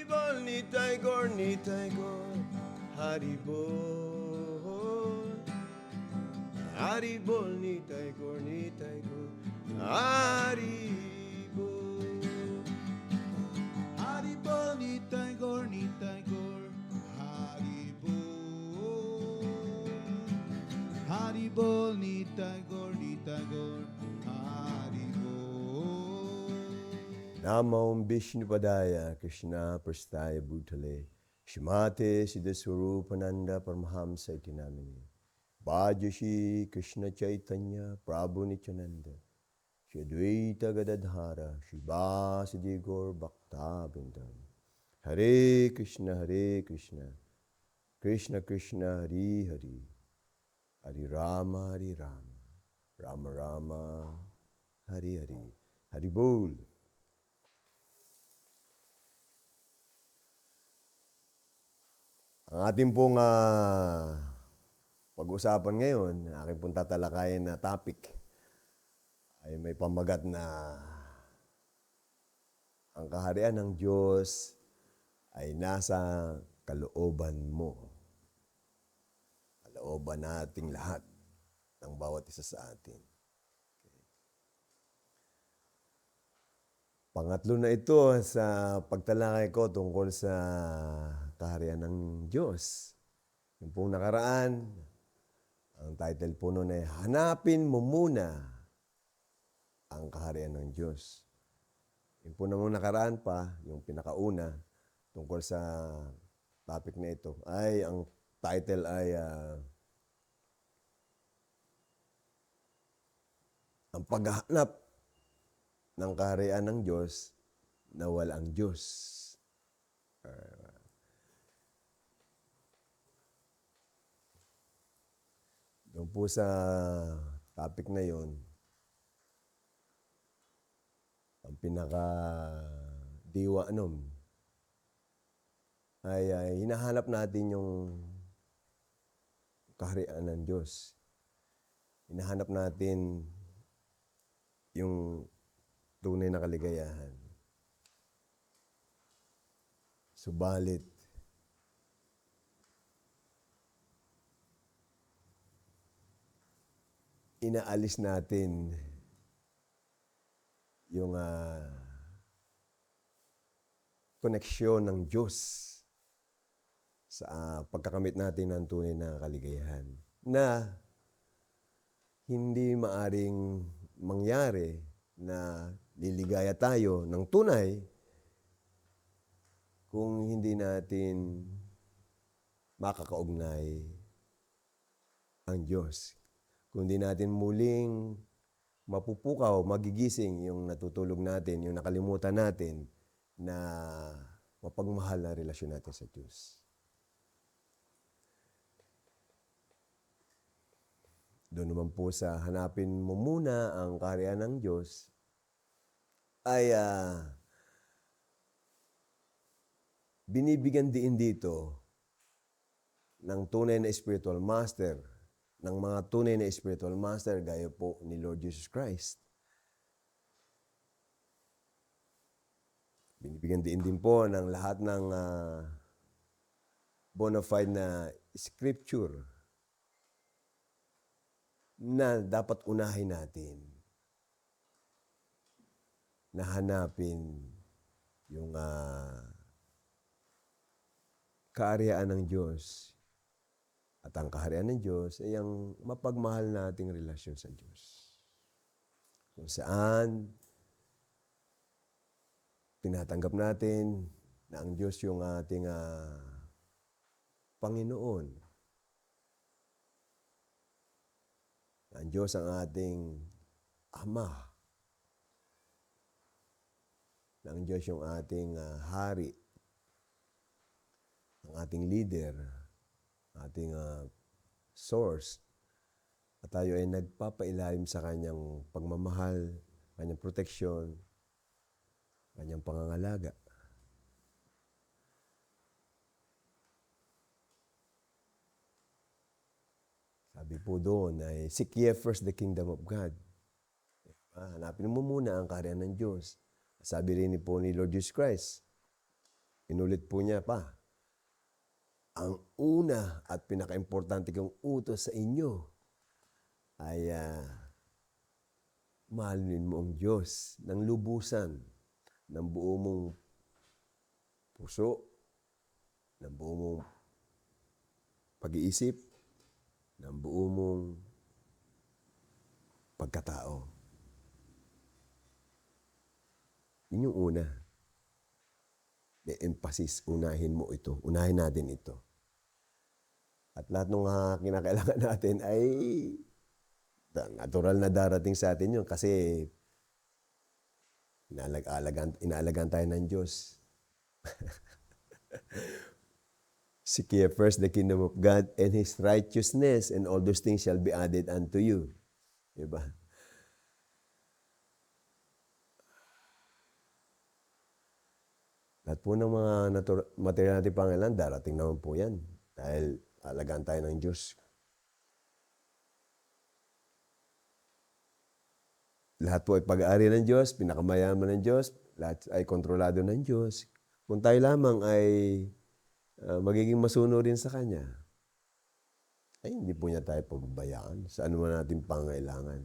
Haribol ni Tagor, Haribol. Haribol ni Tagor, Haribol. Haribol ni Tagor, Haribol. Haribol ni Tagor, Haribol. Namo Vishnu Padaya, Krishna Prastaya Bhutale, Shimate Siddhaswarupananda Paramahamsa iti namini. Bhajashi Krishna Chaitanya Prabhu Nityananda, Shri Advaita Gadadhara, Shri Vasudeva Gaur Bhakta Vrinda. Hare Krishna, Krishna Krishna, Hare Hare, Hare Rama, Rama Rama, Hare Hare. Hare Bol. Ang ating pong pag-usapan ngayon, aking pong tatalakayin na topic ay may pamagat na ang kaharian ng Diyos ay nasa kalooban mo. Kalooban nating lahat ng bawat isa sa atin. Pangatlo na ito sa pagtalakay ko tungkol sa kaharian ng Diyos. Yung pong nakaraan, ang title po noon ay Hanapin Mo Muna ang Kaharian ng Diyos. Yung po namang nakaraan pa, yung pinakauna, tungkol sa topic na ito, ay ang title ay ang paghahanap ng kaharian ng Diyos na walang Diyos. Doon po sa topic na yon, ang pinaka-diwa ay hinahanap natin yung kaharian ng Diyos. Hinahanap natin yung tunay na kaligayahan. Subalit, inaalis natin yung koneksyon ng Diyos sa pagkakamit natin ng tunay na kaligayahan na hindi maaring mangyari na liligaya tayo ng tunay kung hindi natin makakaugnay ang Diyos. Kung hindi natin muling mapupukaw, magigising yung natutulog natin, yung nakalimutan natin na mapagmahal na relasyon natin sa Diyos. Doon naman po sa hanapin mo muna ang kaharian ng Diyos ay binibigyan diin dito ng tunay na spiritual master, ng mga tunay na spiritual master gaya po ni Lord Jesus Christ. Binibigyan din po ng lahat ng bona fide na scripture na dapat unahin natin na hanapin yung kaharian ng Diyos. At ang kaharian ng Diyos ay ang mapagmahal nating relasyon sa Diyos. Kung saan tinatanggap natin na ang Diyos yung ating Panginoon. Ang Diyos ang ating Ama. Ang Diyos yung ating hari. Ang ating leader. Ating source. At tayo ay nagpapailalim sa kanyang pagmamahal, kanyang proteksyon, kanyang pangangalaga. Sabi po doon ay, seek ye first the kingdom of God. Hanapin mo muna ang kaharian ng Diyos. Sabi rin po ni Lord Jesus Christ, Inulit po niya pa, ang una at pinakaimportante kong utos sa inyo ay mahalin mo ang Diyos ng lubusan, ng buo mong puso, ng buo mong pag-iisip, ng buo mong pagkatao. Yun yung una. May emphasis, unahin mo ito. Unahin natin ito. At lahat ng kinakailangan natin ay natural na darating sa atin yun kasi inaalagaan tayo ng Diyos. Seek ye first the kingdom of God and His righteousness, and all those things shall be added unto you. Diba? Lahat po ng mga material natin pangailangan, darating naman po yan. Dahil alagaan tayo ng Diyos. Lahat po ay pag-aari ng Diyos, pinakamayaman ng Diyos, lahat ay kontrolado ng Diyos. Kung tayo lamang ay magiging masunurin sa Kanya, ay hindi po niya tayo pagbabayaan sa ano man natin pangailangan.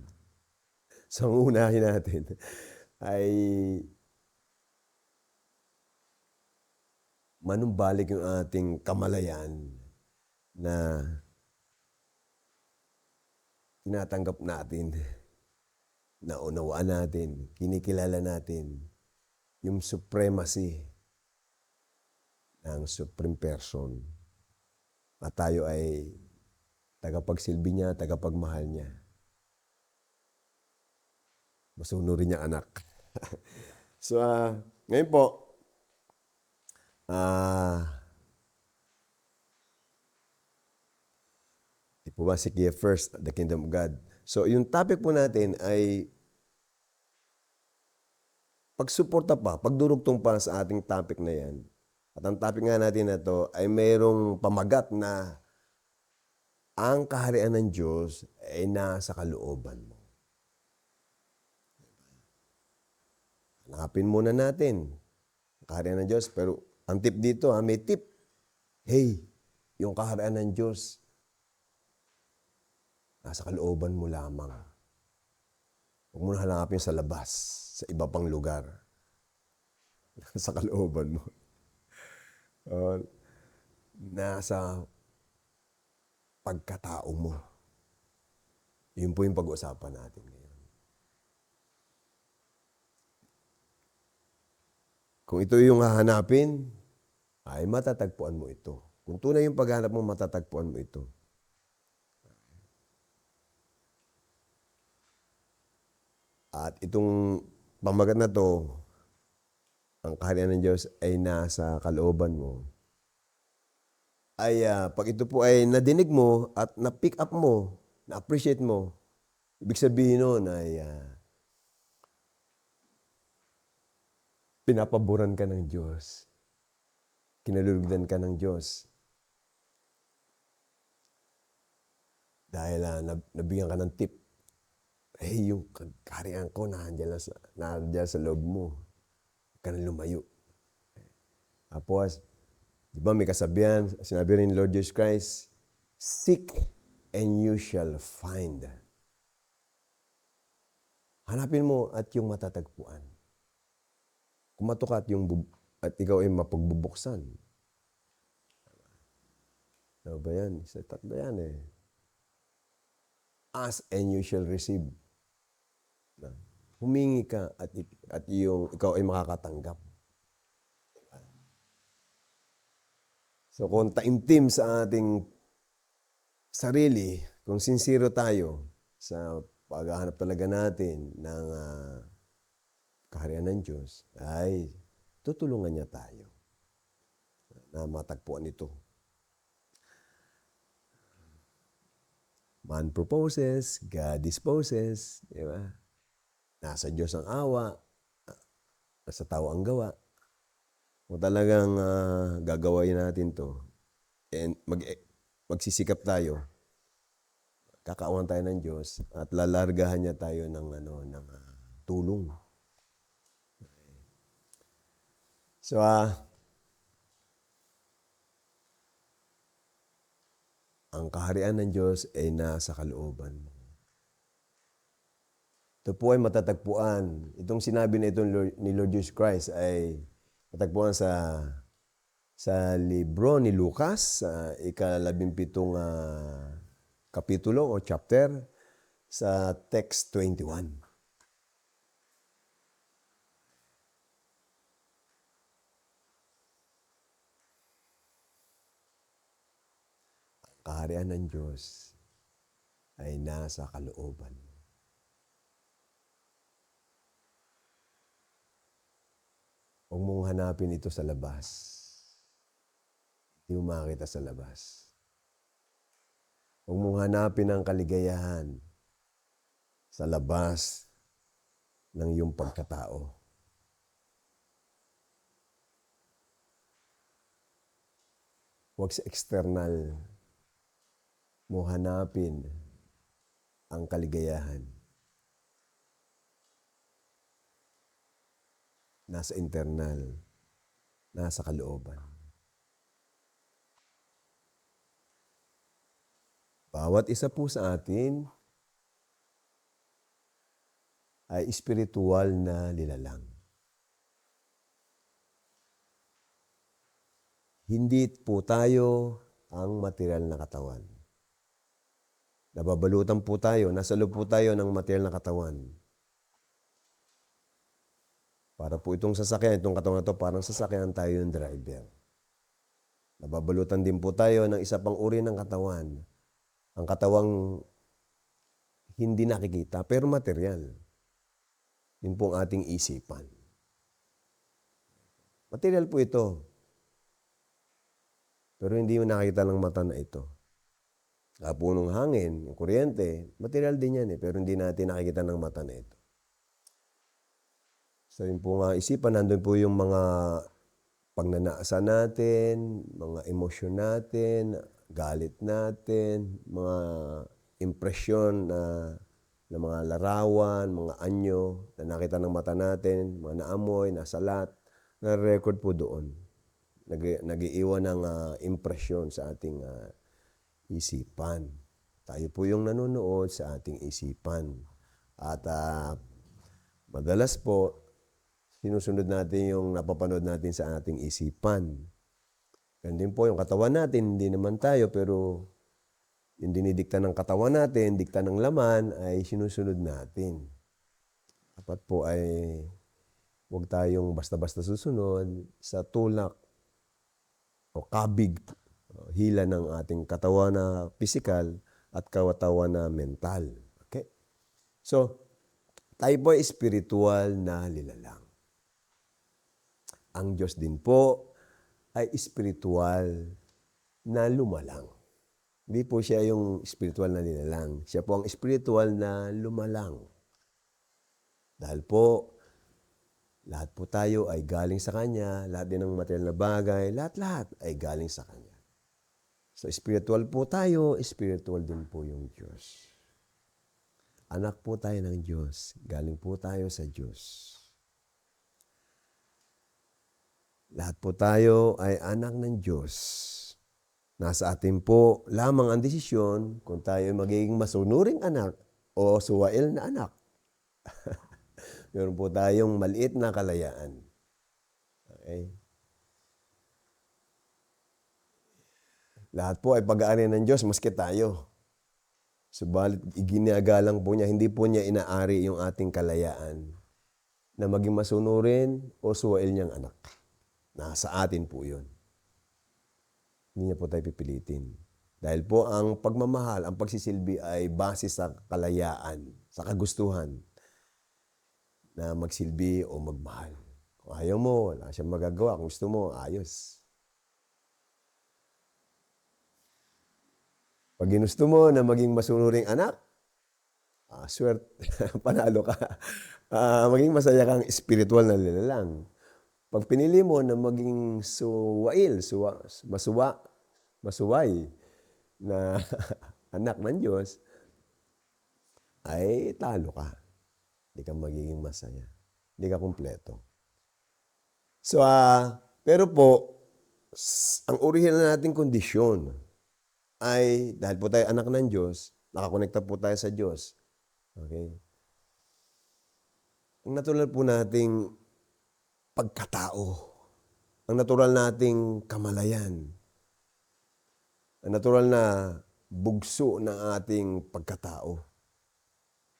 So, ang unahin natin ay manumbalik yung ating kamalayan na tinatanggap natin, naunawaan natin, kinikilala natin yung supremacy ng Supreme Person. At tayo ay tagapagsilbi niya, tagapagmahal niya. Masunurin niya anak. So, ngayon po, di po ba, seek ye first the kingdom of God. So, yung topic po natin ay pagsuporta pa, pagdurugtong pa sa ating topic na yan. At ang topic nga natin na to ay mayroong pamagat na ang kaharian ng Diyos ay nasa kalooban mo. Hanapin muna natin ang kaharian ng Diyos. Pero ang tip dito, may tip. Hey, yung kaharian ng Diyos, nasa kalooban mo lamang. Huwag mo na hanapin sa labas, sa iba pang lugar. Nasa kalooban mo. Nasa pagkatao mo. Yun po yung pag-uusapan natin ngayon. Kung ito yung hahanapin, ay matatagpuan mo ito. Kung tunay yung paghanap mo, matatagpuan mo ito. At itong pamagat na to, ang kaharian ng Diyos ay nasa kalooban mo. Ay pag ito po ay nadinig mo at na-pick up mo, na-appreciate mo, ibig sabihin nun ay pinapaboran ka ng Diyos. Kinalulugdan ka ng Diyos. Dahil nabigyan ka ng tip. Hey, yung kaharian ko nandiyan sa loob mo. Huwag ka na lumayo. Tapos, di ba may kasabihan, sinabi rin ni Lord Jesus Christ, seek and you shall find. Hanapin mo at yung matatagpuan. Kumato ka at ikaw ay mapagbubuksan. Ano ba yan? Isa tatlo yan eh. Ask and you shall receive. Humingi ka at ikaw ay makakatanggap. So kung taimtim sa ating sarili, kung sincero tayo sa paghahanap talaga natin ng kaharian ng Diyos, ay tutulungan niya tayo na matagpuan ito. Man proposes, God disposes, di ba? Nasa Diyos ang awa, nasa tao ang gawa. Kung talagang gagawain natin to, and magsisikap tayo, kakauhan tayo ng Diyos at lalargahan niya tayo ng tulong. So, ang kaharian ng Diyos ay nasa kalooban mo. Ito po ay matatagpuan. Itong sinabi na ito ni Lord Jesus Christ ay matatagpuan sa libro ni Lucas, sa ika-17 kapitulo o chapter, sa text 21. Kaharian ng Diyos ay nasa kalooban mo. Huwag mong hanapin ito sa labas. Hindi mo makakita sa labas. Huwag mong hanapin ang kaligayahan sa labas ng iyong pagkatao. Huwag sa external mo hanapin ang kaligayahan. Nasa internal, nasa kalooban. Bawat isa po sa atin ay espiritual na nilalang. Hindi po tayo ang material na katawan. Nababalutan po tayo, nasa loob po tayo ng material na katawan. Para po itong sasakyan, itong katawan na ito, parang sasakyan tayo yung driver. Nababalutan din po tayo ng isa pang uri ng katawan. Ang katawang hindi nakikita, pero material. Yun po ang ating isipan. Material po ito. Pero hindi mo nakita ng mata na ito. Punong hangin, yung kuryente, material din yan pero hindi natin nakikita ng mata na ito. So yun po nga isipan, nandun po yung mga pagnanasa natin, mga emosyon natin, galit natin, mga impresyon na mga larawan, mga anyo na nakita ng mata natin, mga naamoy, nasalat, na-record po doon. Nag-iiwan ng impresyon sa ating isipan. Tayo po yung nanonood sa ating isipan. At madalas po, sinusunod natin yung napapanood natin sa ating isipan. Ganun din po yung katawan natin, hindi naman tayo, pero yung dinidikta ng katawan natin, dikta ng laman, ay sinusunod natin. Dapat po ay huwag tayong basta-basta susunod sa tulak o kabig, hila ng ating katawan na pisikal at katawan na mental. Okay? So, tayo po ay spiritual na nilalang. Ang Diyos din po ay spiritual na lumalang. Hindi po siya yung spiritual na nilalang. Siya po ang spiritual na lumalang. Dahil po, lahat po tayo ay galing sa Kanya, lahat din ng material na bagay, lahat-lahat ay galing sa Kanya. So spiritual po tayo, spiritual din po yung Diyos. Anak po tayo ng Diyos, galing po tayo sa Diyos. Lahat po tayo ay anak ng Diyos. Nasa atin po lamang ang desisyon kung tayo ay magiging masunuring anak o suwail na anak. Meron po tayong maliit na kalayaan. Okay? Lahat po ay pag-aari ng Diyos, maski tayo. Subalit, iginagalang po niya, hindi po niya inaari yung ating kalayaan na maging masunurin o suwail niyang anak. Nasa atin po yun. Hindi niya po tayo pipilitin. Dahil po ang pagmamahal, ang pagsisilbi ay base sa kalayaan, sa kagustuhan na magsilbi o magmahal. Kung ayaw mo, wala siyang magagawa. Kung gusto mo, ayos. Pag ginusto mo na maging masunuring anak, swerte, panalo ka. Maging masaya kang spiritual na nilalang. Pag pinili mo na maging masuway na anak ng Diyos, ay talo ka. Hindi ka magiging masaya. Hindi ka kumpleto. So, pero po, ang orihinal nating kondisyon ay dahil po tayo anak ng Diyos, nakakonekta po tayo sa Diyos. Okay? Ang natural po nating pagkatao, ang natural nating kamalayan, ang natural na bugso ng ating pagkatao,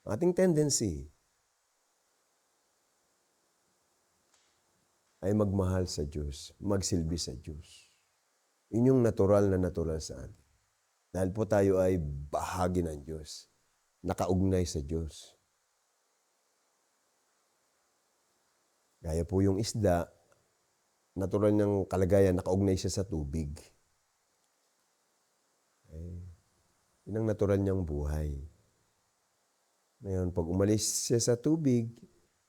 ating tendency ay magmahal sa Diyos, magsilbi sa Diyos. Yun yung natural sa atin. Dahil po tayo ay bahagi ng Diyos, nakaugnay sa Diyos. Gaya po yung isda, natural niyang kalagayan, nakaugnay siya sa tubig. Yun ang natural niyang buhay. Ngayon, pag umalis siya sa tubig,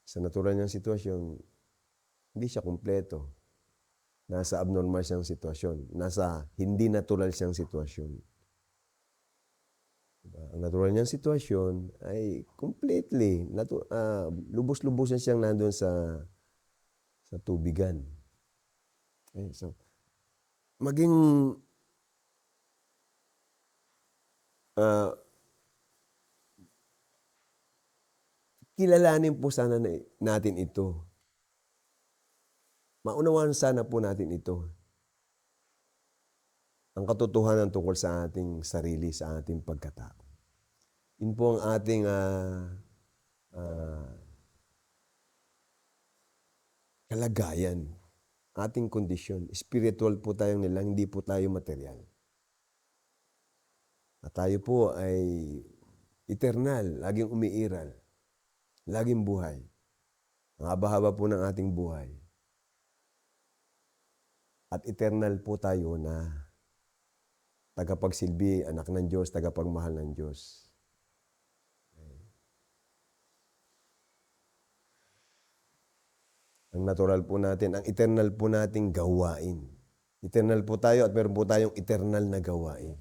sa natural niyang sitwasyon, hindi siya kumpleto. Nasa abnormal siyang sitwasyon. Nasa hindi natural siyang sitwasyon. Diba? Ang natural niyang sitwasyon ay completely, lubos-lubosan siyang nandun sa tubigan. Okay, so, maging kilalanin po sana natin ito. Maunawaan sana po natin ito. Ang katotohanan tungkol sa ating sarili, sa ating pagkatao. Yun po ang ating kalagayan, ating kondisyon. Spiritual po tayong nilang, hindi po tayo material. At tayo po ay eternal, laging umiiral, laging buhay. Ang haba-haba po ng ating buhay. At eternal po tayo na tagapagsilbi, anak ng Diyos, tagapagmahal ng Diyos. Ang natural po natin, ang eternal po nating gawain. Eternal po tayo at meron po tayong eternal na gawain.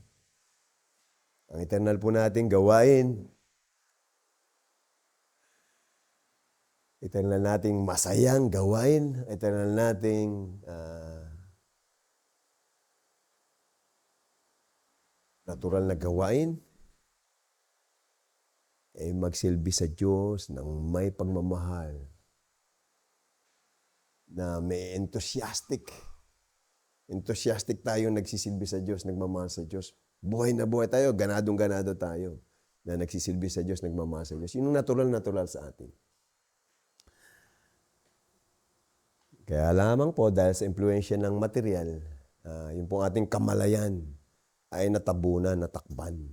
Ang eternal po nating gawain, eternal nating masayang gawain, eternal nating natural na gawain, ay magsilbi sa Diyos ng may pagmamahal, na may enthusiastic tayo nagsisilbi sa Diyos, nagmamahal sa Diyos. Buhay na buhay tayo, ganadong-ganado tayo na nagsisilbi sa Diyos, nagmamahal sa Diyos. Yun yung natural sa atin. Kaya lamang po, dahil sa impluensya ng material, yung pong ating kamalayan ay natabunan, natakban.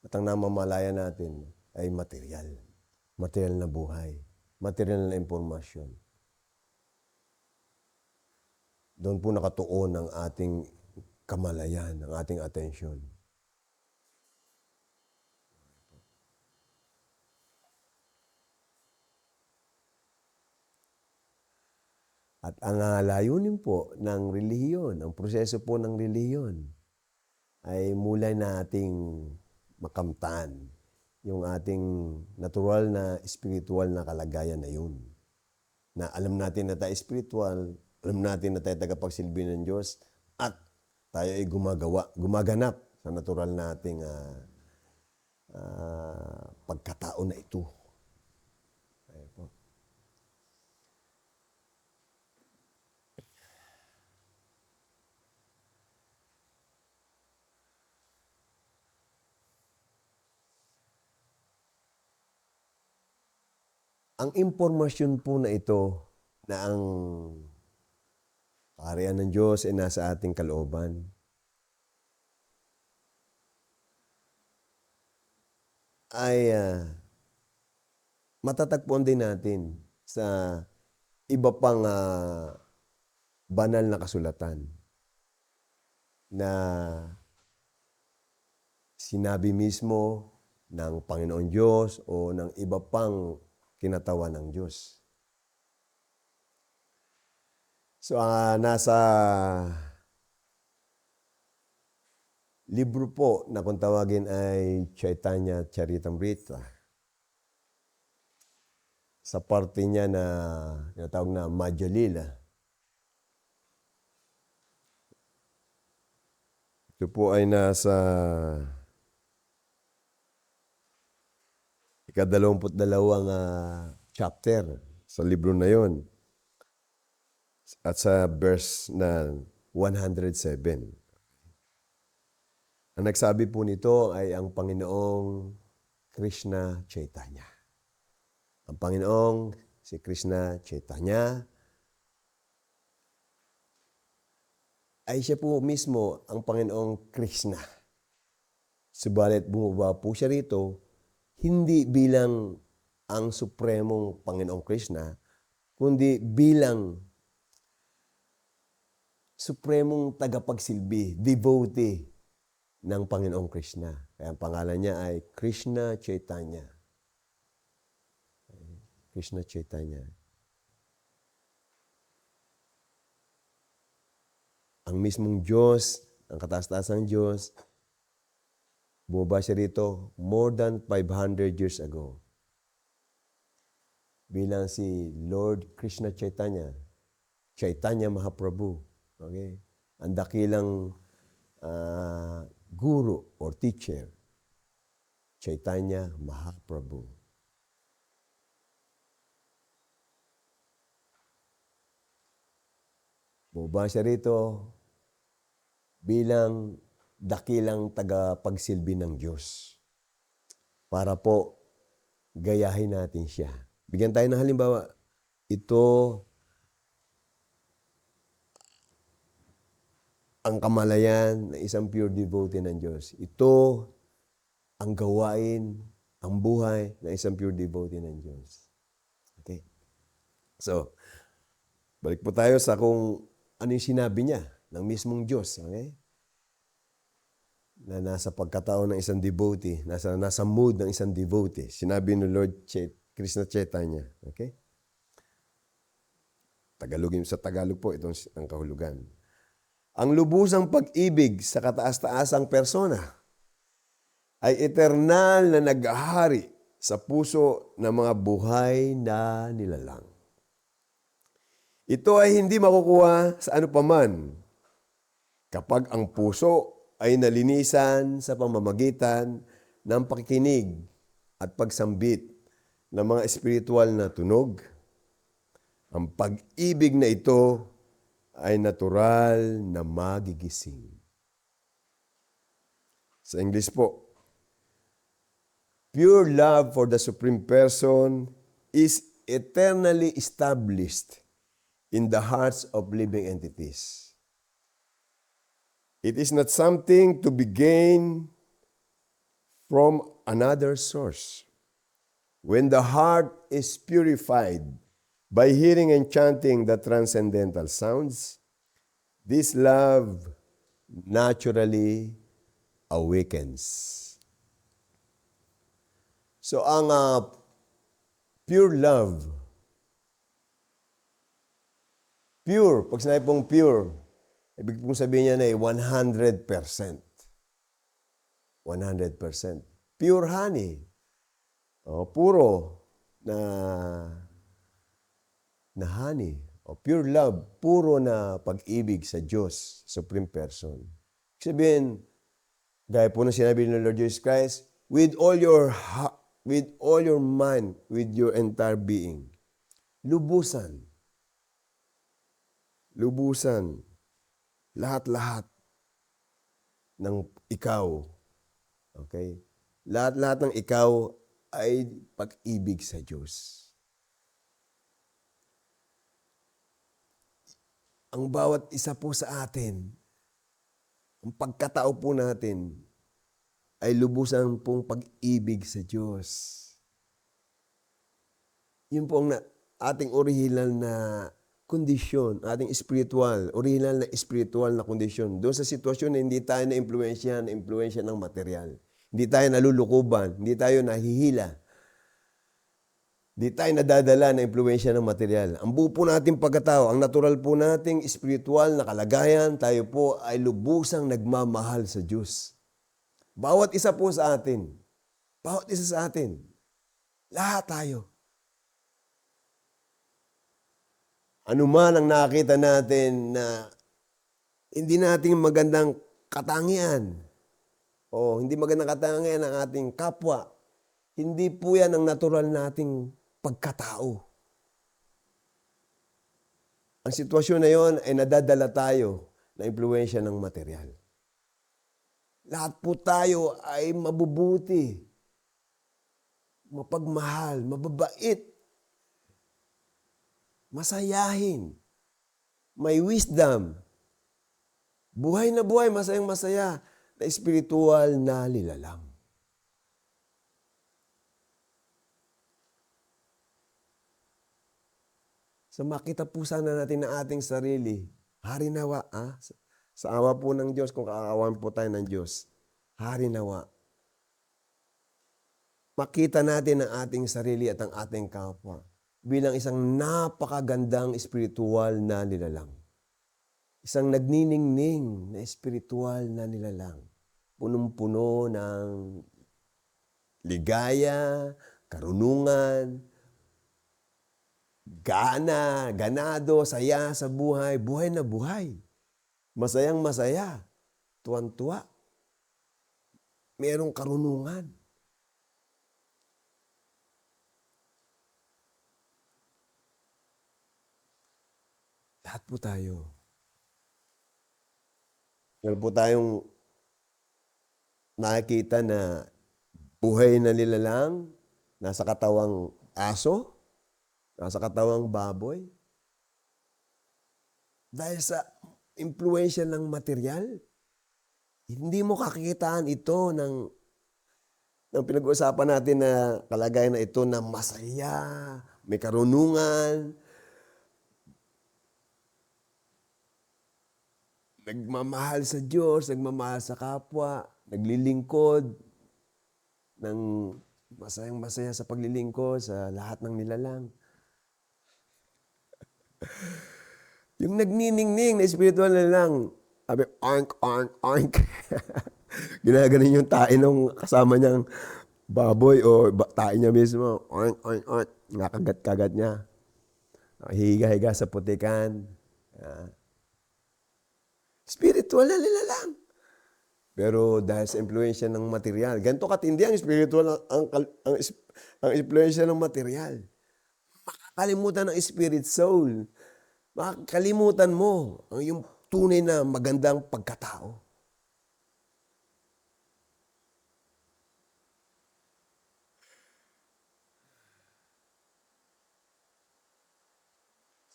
At ang namamalayan natin ay material. Material na buhay. Material na impormasyon. Doon po nakatuon ang ating kamalayan, ang ating atensyon. At ang layunin po ng relihiyon, ang proseso po ng relihiyon, ay mula nating makamtan yung ating natural na spiritual na kalagayan na yun. Na alam natin na tayo spiritual, alam natin na tayo tagapagsilbi ng Diyos, at tayo ay gumaganap sa natural nating pagkatao na ito. Ayun po. Ang impormasyon po na ito na ang kaharian ng Diyos ay nasa ating kalooban, ay matatagpuan din natin sa iba pang banal na kasulatan na sinabi mismo ng Panginoon Diyos o ng iba pang kinatawan ng Diyos. So, nasa libro po na kung tawagin ay Chaitanya Charitamrita, sa parte niya na tinatawag na Madhya Lila, Ito po ay nasa ika-22 chapter sa libro na yon at sa verse na 107. Ang nagsabi po nito ay ang Panginoong Krishna Chaitanya. Ang Panginoong si Krishna Chaitanya ay siya po mismo ang Panginoong Krishna. Subalit bumaba po siya rito hindi bilang ang supremong Panginoong Krishna, kundi bilang supremong tagapagsilbi, devotee ng Panginoong Krishna. Kaya ang pangalan niya ay Krishna Chaitanya. Krishna Chaitanya. Ang mismong Diyos, ang kataas-taasang Diyos, bumaba siya rito more than 500 years ago. Bilang si Lord Krishna Chaitanya, Chaitanya Mahaprabhu. Okay? Ang dakilang guru or teacher, Chaitanya Mahaprabhu. Bumaba siya rito bilang dakilang tagapagsilbi ng Diyos. Para po gayahin natin siya. Bigyan tayo ng halimbawa. Ito ang kamalayan ng isang pure devotee ng Diyos. Ito ang gawain, ang buhay ng isang pure devotee ng Diyos. Okay? So, balik po tayo sa kung ano yung sinabi niya ng mismong Diyos. Okay? Na nasa pagkataon ng isang devotee, nasa mood ng isang devotee. Sinabi ni Lord Krishna Chaitanya. Okay? Tagalogin sa Tagalog po, itong ang kahulugan. Ang lubusang pag-ibig sa kataas-taasang persona ay eternal na naghahari sa puso ng mga buhay na nilalang. Ito ay hindi makukuha sa anupaman kapag ang puso ay nalinisan sa pamamagitan ng pakikinig at pagsambit ng mga espiritual na tunog. Ang pag-ibig na ito ay natural na magigising. Sa English po, pure love for the Supreme Person is eternally established in the hearts of living entities. It is not something to be gained from another source. When the heart is purified by hearing and chanting the transcendental sounds, this love naturally awakens. So ang pure love, pure, pag sinabi pong pure, ibig pong sabihin niya na 100%. 100%. Pure honey. Puro na honey. Pure love. Puro na pag-ibig sa Diyos, Supreme Person. Sabihin, gaya po na sinabi ng Lord Jesus Christ, with all your heart, with all your mind, with your entire being. Lubusan. Lubusan. Lahat-lahat ng ikaw. Okay? Lahat-lahat ng ikaw ay pag-ibig sa Diyos. Ang bawat isa po sa atin, ang pagkatao po natin, ay lubusan pong pag-ibig sa Diyos. Yun po ang ating original na kondisyon, ating original na spiritual na kondisyon. Doon sa sitwasyon na hindi tayo na-impluensya ng material. Hindi tayo nalulukuban, hindi tayo nahihila. Hindi tayo nadadala na impluensya ng material. Ang buo po nating pagkatao, ang natural po nating spiritual na kalagayan, tayo po ay lubusang nagmamahal sa Diyos. Bawat isa po sa atin, bawat isa sa atin, lahat tayo. Ano man ang nakita natin na hindi natin magandang katangian o hindi magandang katangian ng ating kapwa, hindi po yan ang natural nating pagkatao. Ang sitwasyon na yon ay nadadala tayo na impluwensya ng material. Lahat po tayo ay mabubuti, mapagmahal, mababait, masayahin, may wisdom, buhay na buhay, masayang masaya, na espiritual na nilalang. So makita po sana natin na ating sarili, hari nawa, sa awa po ng Diyos, kung kaakawan po tayo ng Diyos, hari nawa. Makita natin ang ating sarili at ang ating kapwa bilang isang napakagandang espiritual na nilalang. Isang nagniningning na espiritual na nilalang. Punong-puno ng ligaya, karunungan, gana, ganado, saya sa buhay, buhay na buhay. Masayang masaya, tuwan-tuwa. Merong karunungan. Lahat po tayo. Meron po tayong nakikita na buhay na nilalang, nasa katawang aso, nasa katawang baboy. Dahil sa impluwensya ng material, hindi mo kakitaan ito ng pinag-uusapan natin na kalagayan na ito na masaya, may karunungan, nagmamahal sa Diyos, nagmamahal sa kapwa, naglilingkod ng masayang masaya sa paglilingkod sa lahat ng nilalang. Yung nagniningning na espiritual na lang, sabi, oink, oink, oink. Ginaganon yung tae ng kasama niyang baboy o tae niya mismo. Oink, oink, oink. Nakagat-kagat niya. Higa-higa sa putikan. Spiritual na nilalang. Pero dahil sa impluwensya ng material, ganito katindi ang spiritual, ang impluwensya ng material. Makakalimutan ng spirit soul. Makakalimutan mo ang yung tunay na magandang pagkatao.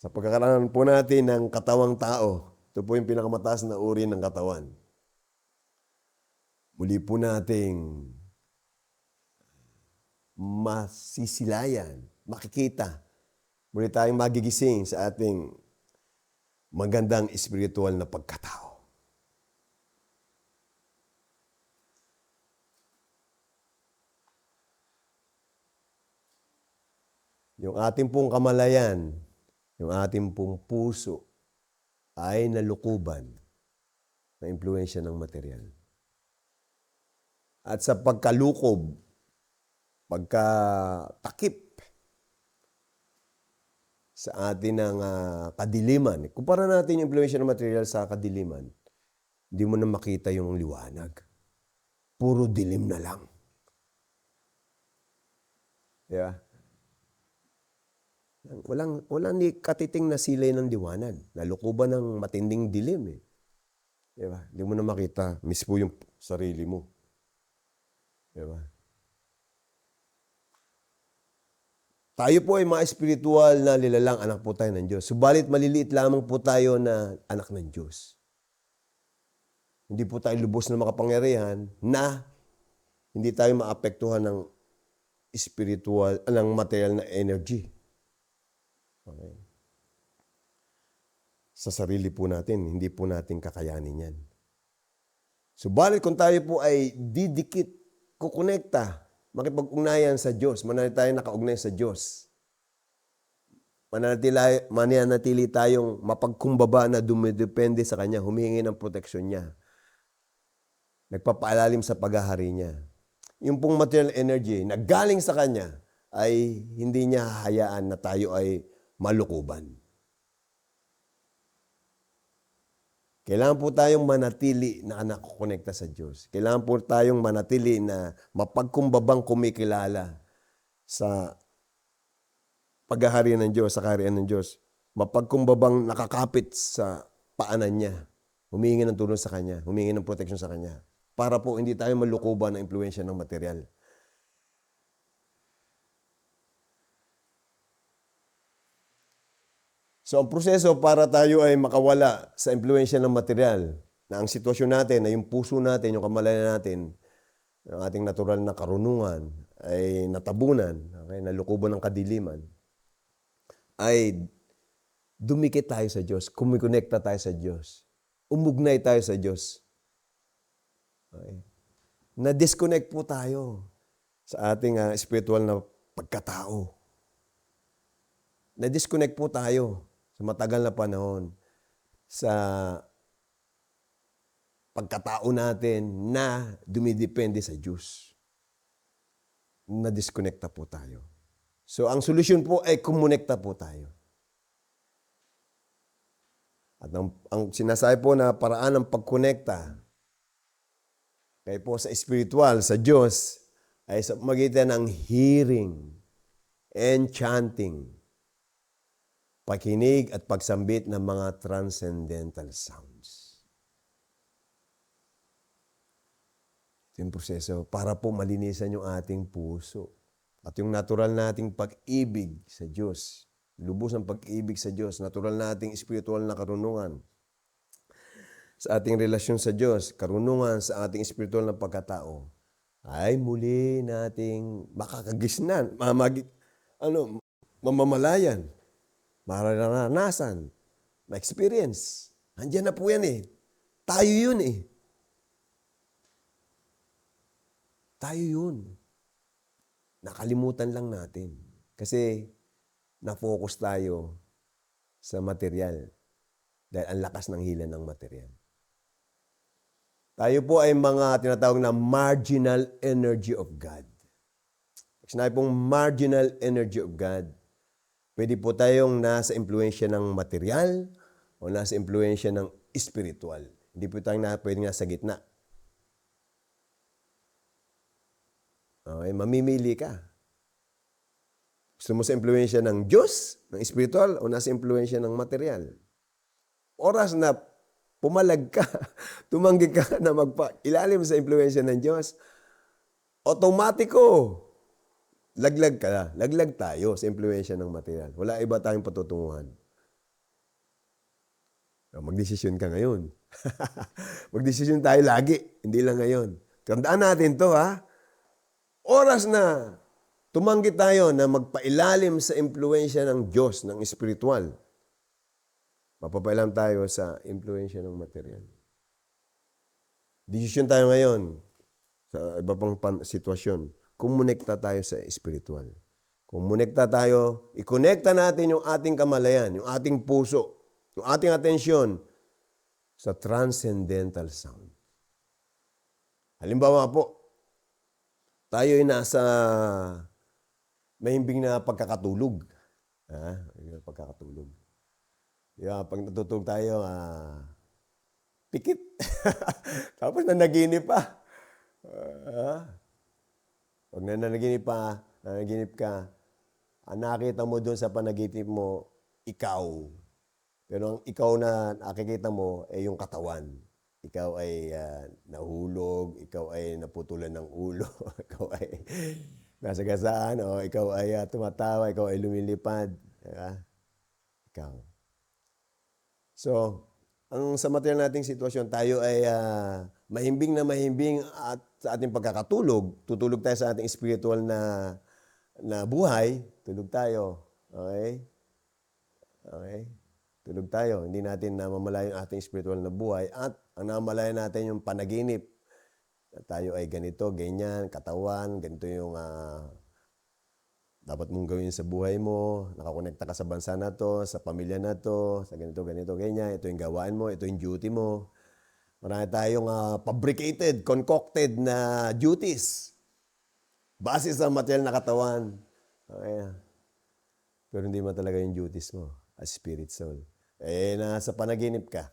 Sa pagkakaroon po natin ng katawang tao, ito po yung pinakamataas na uri ng katawan. Muli po nating masisilayan, makikita. Muli tayong magigising sa ating magandang espiritual na pagkatao. Yung ating pong kamalayan, yung ating pong puso ay nalukuban ng impluwensya ng material. At sa pagkalukob, pagkatakip sa atin ng kadiliman, kumpara natin yung impluwensya ng material sa kadiliman, hindi mo na makita yung liwanag. Puro dilim na lang. Yeah. Walang ni katiting na silay ng liwanag. Nalukuban ng matinding dilim eh. Diba? Hindi mo na makita mismo yung sarili mo. Diba? Tayo po ay mga espiritual na nilalang anak po tayo ng Diyos. Subalit maliliit lamang po tayo na anak ng Diyos. Hindi po tayo lubos na makapangyarihan na hindi tayo maapektuhan ng spiritual, ng material na energy. Okay. Sa sarili po natin, hindi po natin kakayanin yan. Subalit kung tayo po ay didikit, kukonekta, makipag-ugnayan sa Diyos, mananatili tayo nakaugnay sa Diyos. Mananatili tayong mapagkumbaba na dumidepende sa Kanya, humihingi ng proteksyon niya. Nagpapaalalim sa paghahari niya. Yung pong material energy na galing sa Kanya ay hindi niya hahayaan na tayo ay malukuban. Kailangan po tayong manatili na nakakonekta sa Diyos. Kailangan po tayong manatili na mapagkumbabang kumikilala sa paghaharian ng Diyos, sa kaharian ng Diyos. Mapagkumbabang nakakapit sa paanan niya. Humingi ng tulong sa Kanya, humingi ng proteksyon sa Kanya. Para po hindi tayo malukuban ng impluensya ng material. So ang proseso para tayo ay makawala sa impluensya ng material, na ang sitwasyon natin, na yung puso natin, yung kamalayan natin, ang ating natural na karunungan ay natabunan, okay, nalukuban ng kadiliman, ay dumikit tayo sa Diyos, kumikonekta tayo sa Diyos, umugnay tayo sa Diyos. Okay. Na-disconnect po tayo sa ating spiritual na pagkatao. Na-disconnect po tayo sa matagal na panahon sa pagkatao natin na dumidepende sa Diyos. Na-disconnecta po tayo. So, ang solusyon po ay kumonekta po tayo. At ang sinasabi po na paraan ng pagkonekta kaya po sa spiritual, sa Diyos, ay sa magitan ng hearing and chanting, pakinig at pagsambit ng mga transcendental sounds. Ito yung proseso para po malinisan yung ating puso at yung natural nating pag-ibig sa Diyos. Lubos ang pag-ibig sa Diyos, natural nating spiritual na karunungan sa ating relasyon sa Diyos, karunungan sa ating spiritual na pagkatao, ay muli nating makakagisnan, mamamalayan, mararanasan, ma-experience. Andiyan na po yan eh. Tayo yun eh. Tayo yun. Nakalimutan lang natin. Kasi na-focus tayo sa material. Dahil ang lakas ng hila ng material. Tayo po ay mga tinatawag na marginal energy of God. Pag sinabi pong marginal energy of God, pwede po tayong nasa impluensya ng material o nasa impluensya ng spiritual. Hindi po tayong pwedeng nasa gitna. Okay, mamimili ka. Gusto mo sa impluensya ng Diyos, ng spiritual, o nasa impluensya ng material? Oras na pumalag ka, tumanggi ka na ilalim sa impluensya ng Diyos, otomatiko, laglag ka, laglag tayo sa impluensya ng material. Wala iba tayong patutunguhan. Magdesisyon ka ngayon. Magdesisyon tayo lagi, hindi lang ngayon. Tandaan natin to ha. Oras na tumanggi tayo na magpailalim sa impluensya ng Diyos, ng spiritual, mapapailam tayo sa impluensya ng material. Desisyon tayo ngayon sa iba pang sitwasyon. Kumonekta tayo sa spiritual. Kumonekta tayo, ikonekta natin yung ating kamalayan, yung ating puso, yung ating atensyon sa transcendental sound. Halimbawa po, tayo ay nasa mahimbing na pagkakatulog. Pagkakatulog. Pag natutulog tayo, pikit. Tapos nanaginip pa. Pag nanaginip ka, ang nakita mo doon sa panaginip mo, ikaw. Pero ang ikaw na nakikita mo ay yung katawan. Ikaw ay nahulog, ikaw ay naputulan ng ulo, ikaw ay nasagasaan, o ikaw ay tumatawa, ikaw ay lumilipad. Diba? Ikaw. So, ang sa material nating sitwasyon, tayo ay mahimbing na mahimbing at sa ating pagkakatulog, tutulog tayo sa ating spiritual na buhay, tulog tayo. Okay? Okay? Tulog tayo. Hindi natin namamalayan ang ating spiritual na buhay at ang namamalayan natin yung panaginip. Tayo ay ganito, ganyan, katawan, ganito yung dapat mong gawin sa buhay mo, nakakonekta ka sa bansa na to, sa pamilya na to, sa ganito, ganyan. Ito yung gawain mo, ito yung duty mo. Marami tayong fabricated, concocted na duties. Base sa material na katawan. Okay. Pero hindi mo talaga yung duties mo as spirit soul. Nasa panaginip ka.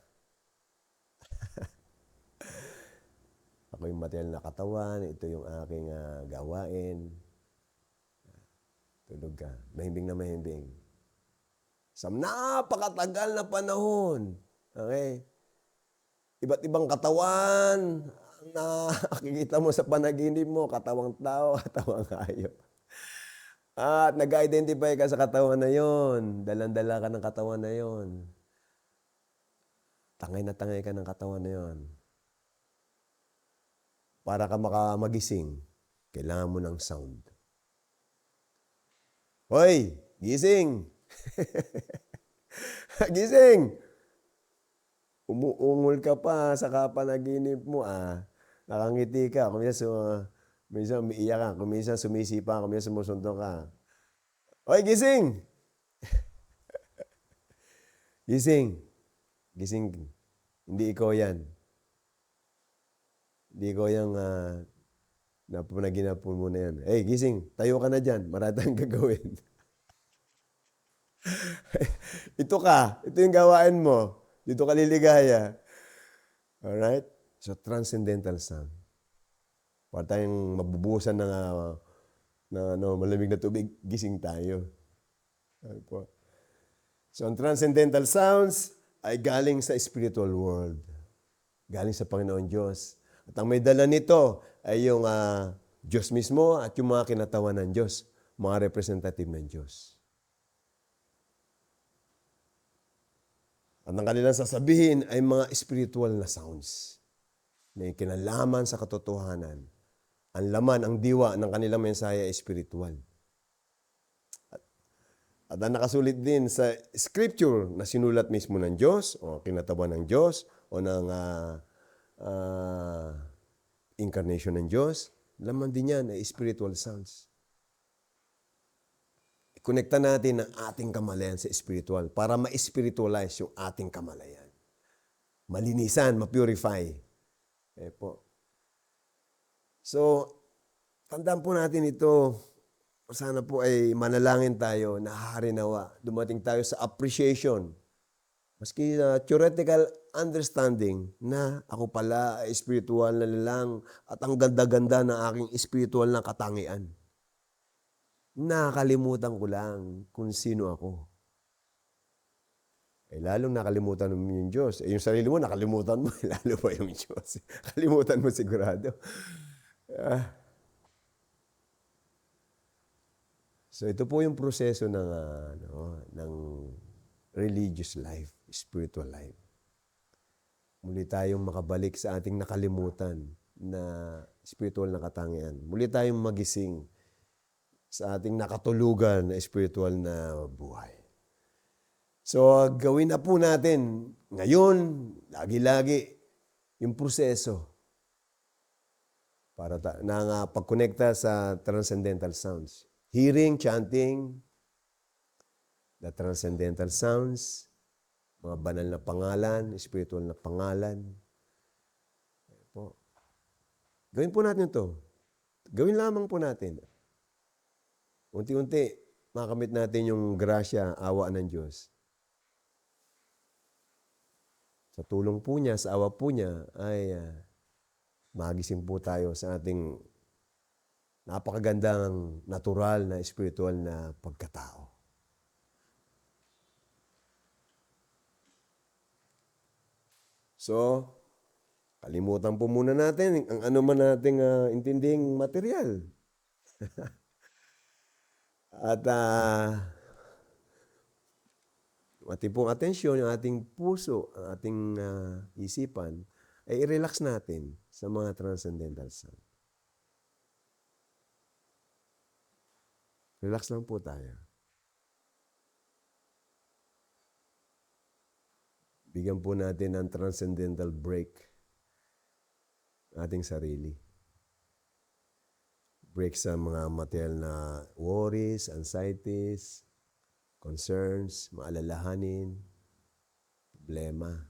Ako yung material na katawan, ito yung aking gawain. Tulog ka, mahimbing na mahimbing. Sa napakatagal na panahon, okay? Iba't ibang katawan ang nakikita mo sa panaginip mo, katawang tao, katawang hayop. At nag-identify ka sa katawan na yon, dalang-dala ka ng katawan na yon. Tangay na tangay ka ng katawan na yon. Para ka magising, kailangan mo ng sound. Hoy, gising! Gising! Umuungol ka pa sa kapanaginip mo, nakangiti ka, minsan umiiyak ka, minsan sumisipa ka, minsan sumusuntok ka. Hoy, gising! Gising! Gising. Hindi ikaw yan. Hindi ikaw yung napanaginap mo na yan. Hey, gising! Tayo ka na dyan. Marami tayong gagawin. Ito yung gawain mo. Dito ka liligaya. Alright? So, transcendental sound. Para tayong mabubuhusan ng malamig na tubig, gising tayo. Ano po? So, ang transcendental sounds ay galing sa spiritual world. Galing sa Panginoon Diyos. At ang may dala nito ay yung Diyos mismo at yung mga kinatawan ng Diyos, mga representative ng Diyos. At ang kanilang sasabihin ay mga spiritual na sounds. May kinalaman sa katotohanan. Ang laman, ang diwa ng kanilang mensahe ay spiritual. At ang nakasulit din sa scripture na sinulat mismo ng Diyos o kinatawan ng Diyos o ng incarnation ng Diyos, laman din yan ay spiritual sounds. Konekta natin ang ating kamalayan sa spiritual para ma-spiritualize yung ating kamalayan. Malinisan, ma-purify. Po. So, tandaan po natin ito. Sana po ay manalangin tayo na harinawa. Dumating tayo sa appreciation. Maski theoretical understanding na ako pala ay spiritual na lang at ang ganda-ganda ng aking spiritual na katangian. Nakalimutan ko lang kung sino ako. Lalong nakalimutan mo yung Diyos. Yung sarili mo, nakalimutan mo. Lalo pa yung Diyos. Kalimutan mo sigurado. So ito po yung proseso ng religious life, spiritual life. Muli tayong makabalik sa ating nakalimutan na spiritual na katangian. Muli tayong magising sa ating nakatulugan na spiritual na buhay. So, gawin na po natin ngayon, lagi-lagi, yung proseso para pag-connecta sa transcendental sounds. Hearing, chanting, the transcendental sounds, mga banal na pangalan, spiritual na pangalan. Po. Gawin po natin ito. Gawin lamang po natin. Unti-unti, makamit natin yung grasya, awa ng Diyos. Sa tulong po niya, sa awa po niya, ay magising po tayo sa ating napakagandang natural na spiritual na pagkatao. So, kalimutan po muna natin ang ano man nating intinding material. At ating pong atensyon, yung ating puso, ang ating isipan, ay i-relax natin sa mga transcendental sound. Relax lang po tayo. Bigyan po natin ng transcendental break ating sarili. Break sa mga material na worries, anxieties, concerns, maalalahanin, problema.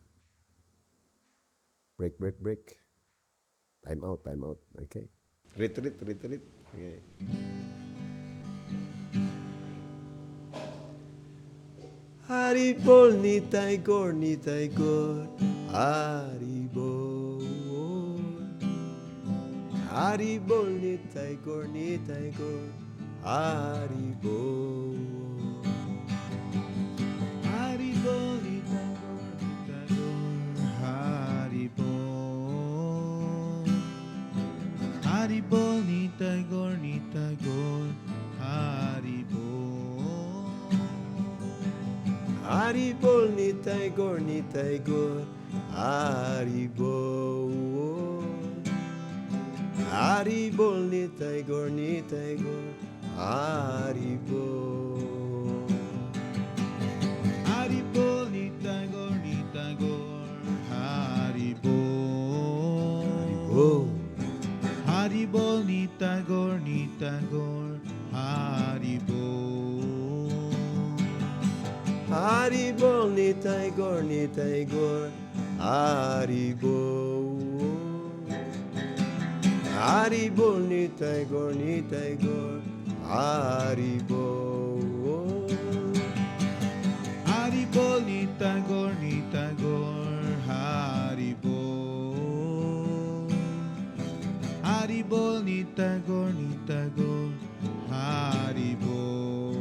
Break, break, break. Time out, time out. Okay. Retreat, retreat. Okay. Haribol nitay gor, Haribol. Haribol ni Tigor, Haribol. Haribol ni Tagor, Haribol. Haribol ni Tagor, Haribol. Haribol ni Tigor, Haribol. Haribol ni Tigor, Haribol. Haribol ni Tagor, Haribol. Haribol ni Tagor, Haribol. Haribol ni Tigor, Haribol. Haribol ni Tigor, Haribol. Haribol ni Tagor, Haribol. Haribol ni Tagor, Haribol.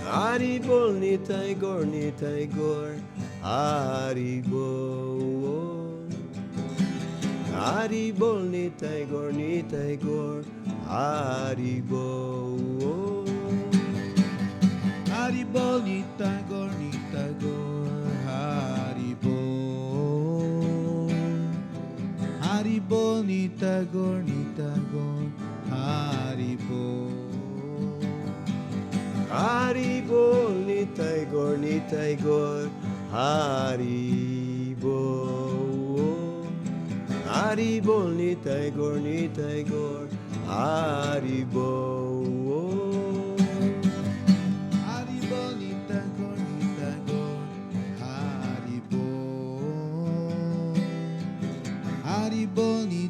Haribol ni Tigor, Haribol. Haribol ni Tigor, Haribol. Haribol ni Tagor, Haribol. Haribol ni Tagor, Haribol. Haribol ni Tigor, Haribol. Haribol ni Tigor, Haribol. Haribol ni Tagor, Haribol. Haribol ni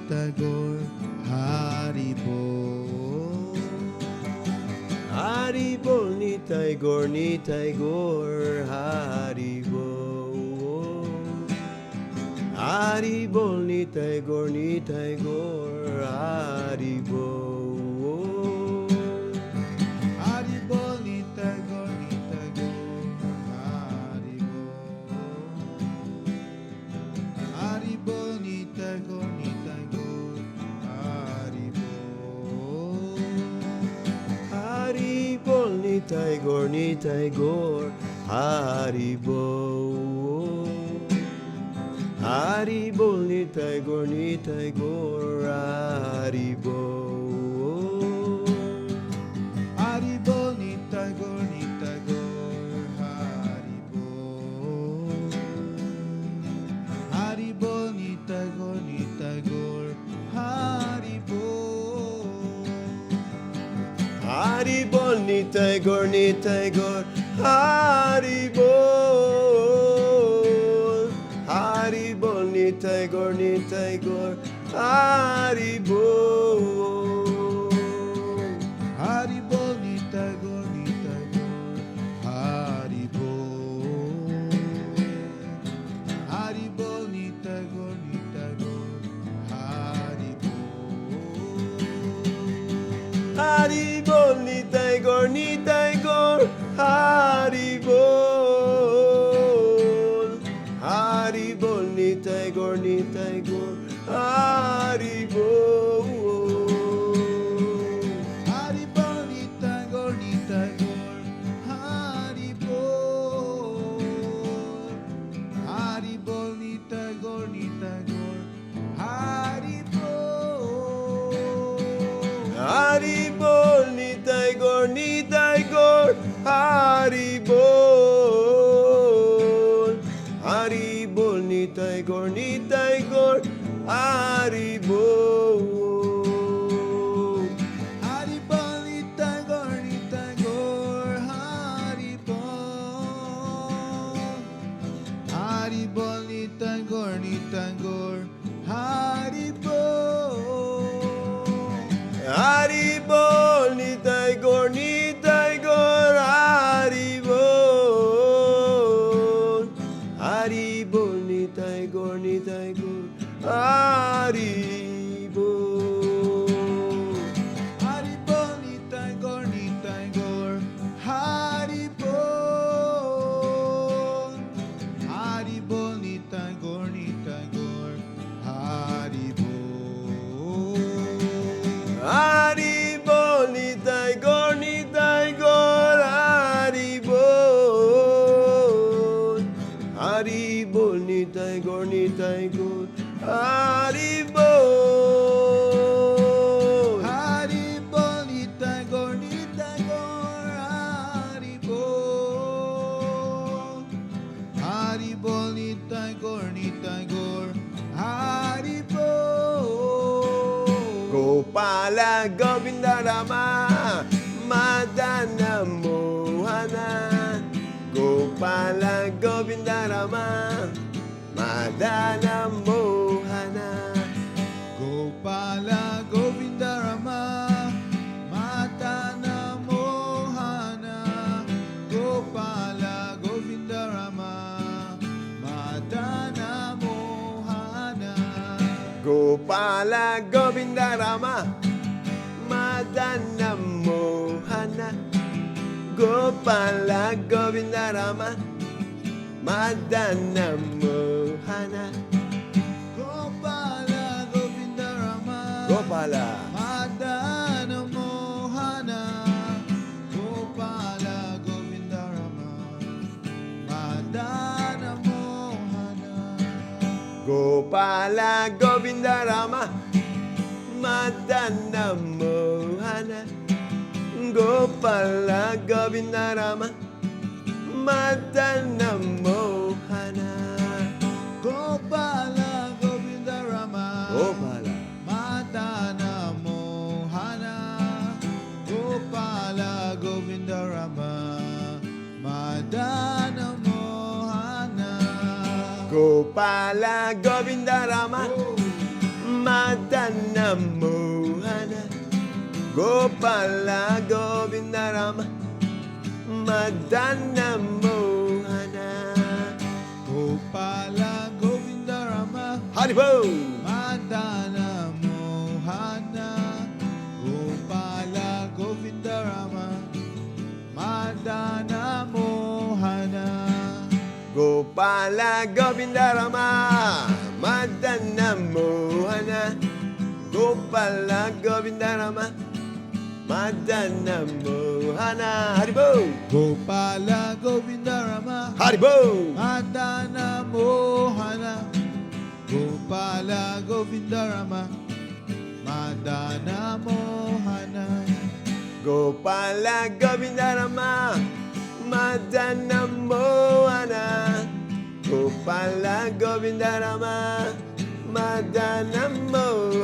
Tagor, Haribol. Haribol ni Tigor, Haribol. Haribol ni Tigor, Haribol. Haribol ni Tagor, Haribol. Haribol ni Tagor, Haribol. Haribol ni Tigor, Haribol. Haribol ni Tigor, Haribol. Haribol ni Tagor, Haribol. Haribol ni Tagor, Haribol. Haribol ni Tigor, Haribol. Haribol ni Tigor, Haribol. Haribol ni Tagor, Haribol. Haribol ni Tagor, Haribol. Haribol ni Tigor, Haribol. Haribol ni Tigor, Haribol. Haribol ni Tagor, Haribol. Haribol ni Tagor, Haribol. Haribol ni Tigor, Haribol. Haribol ni Tigor, Haribol. Haribol ni Tagor, Haribol. Haribol ni Tagor, Haribol. Haribol ni Tigor, Haribol. Haribol ni Tigor, Haribo. Haribo ni Tagore, Haribo. Haribo ni Tagore, Haribo. Haribo ni Tagore, Haribo. Haribo ni Tagore, Haribo. Haribo ni Tagore, Haribo. Haribo ni Tagore, Haribo. Gopala Govinda Rama Madana Mohana. Gopala Govinda Rama Madana Mohana. Gopala Govinda Rama Madana Mohana. Gopala Govinda Rama Madana Mohana. Gopala Govinda Rama Madana Mohana. Gopala Govinda Rama Madana Mohana. Gopala Govinda Rama Gopala. Madana Mohana. Gopala Govinda Rama Madana Mohana. Gopala Govinda Rama Madana Mohana. Gopala Govinda Rama Madana Mohana. Gopala Govinda Rama Gopala. Madana Mohana. Gopala Govinda Rama Madana Mohana. Gopala Govinda Rama Madana Mohana. Gopala Govinda Rama Madana Mohana. Gopala Govinda Rama Haribo. Madana Mohana. Gopala Govinda Rama Madana Mohana. Gopala Govinda Rama Madana Mohana. Gopala Govinda Rama Madana Mohana. Haribo. Gopala Govinda Rama Haribo. Madana Mohana. Gopala Govinda Rama Madana Mohana. Gopala Govinda Rama Madana Mohana. Gopala Govinda Rama Madana Mohana.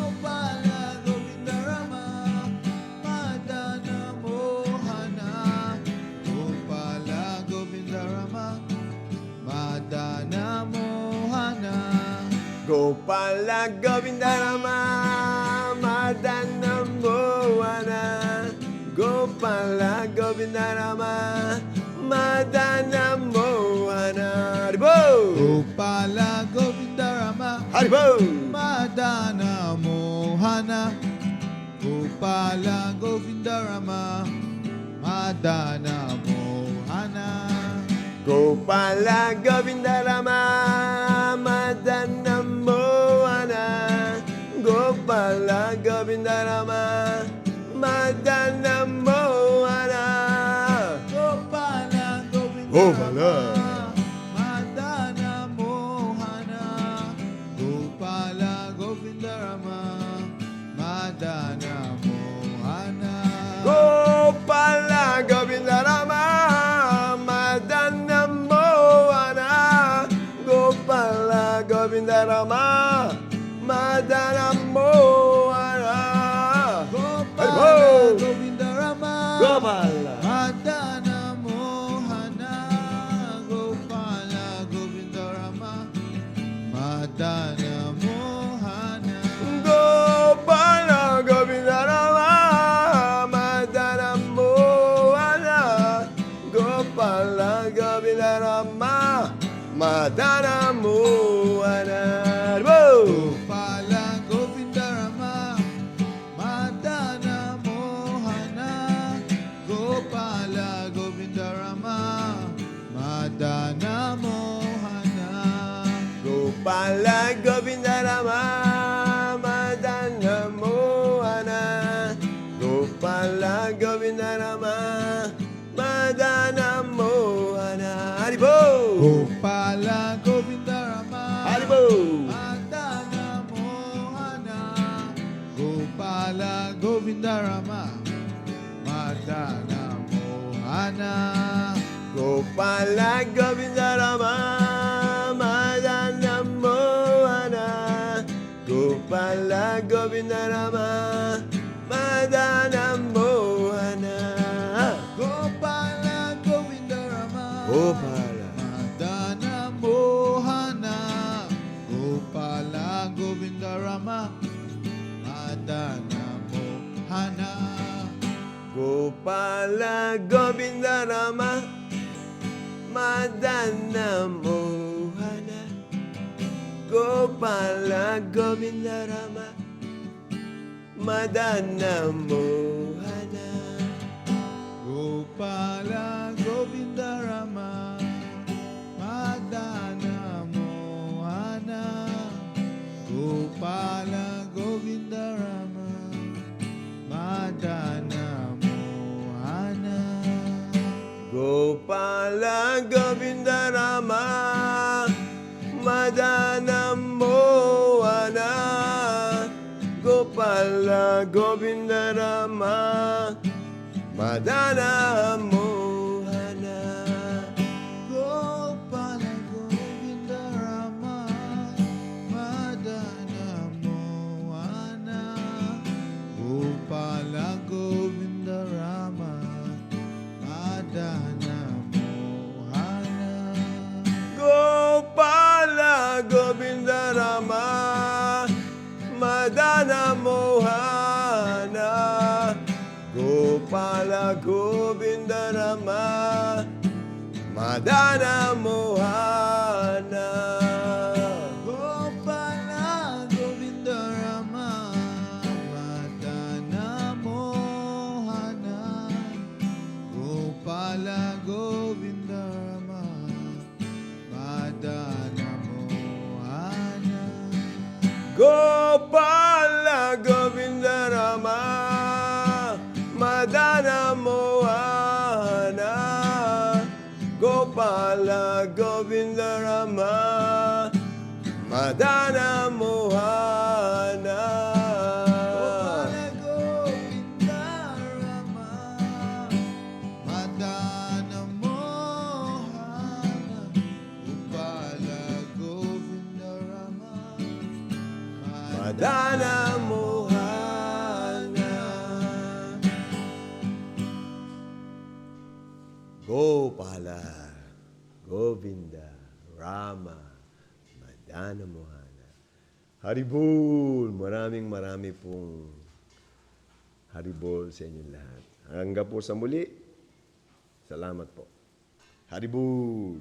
Gopala Govinda Rama Madana Mohana. Gopala Govinda Rama Madana Mohana. Gopala Govinda Rama Madana Mohana. Gopala Govinda Rama Madana Mohana. Haribo. Gopala Govinda Rama Haribo. Madana Mohana. Gopala Govinda Rama Madana Mohana. Gopala Govinda Rama Madana Mohana. Gopala Govinda Rama Madana Mohana. Gopala Govinda Gopala. Madana Mohana. Gopala Govinda Rama Madana Mohana. Gopala Govinda Rama Madana Mohana. Gopala Govinda Rama Madana Mohana. Gopala Govinda Rama Gopala. Madana Mohana. Gopala Govinda Rama Madana Mohana. Gopala Govinda Rama Madana Mohana. Gopala Govinda Rama Madana Madana Mohana. Haribol! Gopala Govindarama Madana Mohana Gopala Govindarama Madana Mohana Gopala Govindarama Madana Mohana. Gopala Govindarama Madana Mohana. Haribol! Gopala Govindarama Haribol! Madana Mohana Gopala Govindarama Madana Mohana Gopala Govindarama Madana Mohana. Gopala Govindarama Madana Mohana. Gopala Govindarama Gopala. Madana Mohana Gopala Govindarama Madana Mohana Gopala Govindarama Madana Mohana. Gopala Govindarama Madana Mohana. Gopala Govindarama Madana Mohana Gopala Govindarama Madana Mohana Gopala Govindarama Madana Mohana. Gopala Govindarama Madana Mohana. Gopala Govindarama Madana Mohana Gopala Govindarama Madana Mohana Gopala Govindarama Madana Mohana. Gopala Govindarama Madana Mohana. Gopala Govindarama Madana Mohana Gopala Govindarama Madana Mohana Gopala Govindarama Madana Mohana. Gopala Govindarama Madana Mohana. Gopala Govindarama Madana Mohana Gopala Govindarama Madana Mohana. Gopala Govinda Rama Madana Mohana. Haribol! Marami pong haribol sa inyong lahat. Hanggang po sa muli. Salamat po. Haribol!